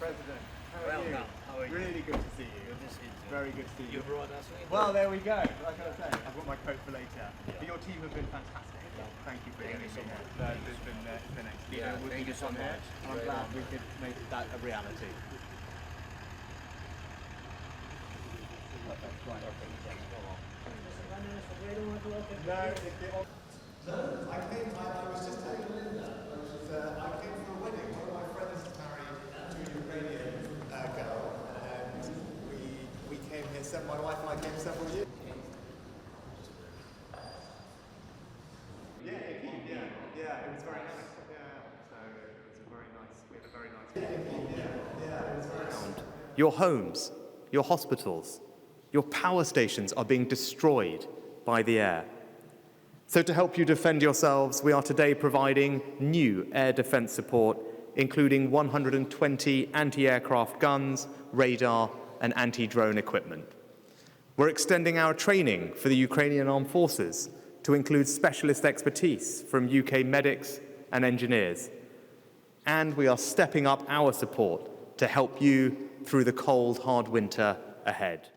President. How are you? How are you? Really good to see you. Good to see you. Very good to see you. You brought us with you. Well, there we go. Like I say, I've got my coat for later. But your team have been fantastic. Thank you for getting me here. It's been excellent. Yeah, thank you so much. I'm glad we could make that a reality. I was just telling Linda, I came for a wedding. One of my friends is married to a Ukrainian girl, and we came here, my wife and I came several years. Yeah, it was very nice. So it was we had a very nice. It was very nice. Your homes, your hospitals, your power stations are being destroyed by the air. So to help you defend yourselves, we are today providing new air defense support, including 120 anti-aircraft guns, radar, and anti-drone equipment. We're extending our training for the Ukrainian armed forces to include specialist expertise from UK medics and engineers. And we are stepping up our support to help you through the cold, hard winter ahead.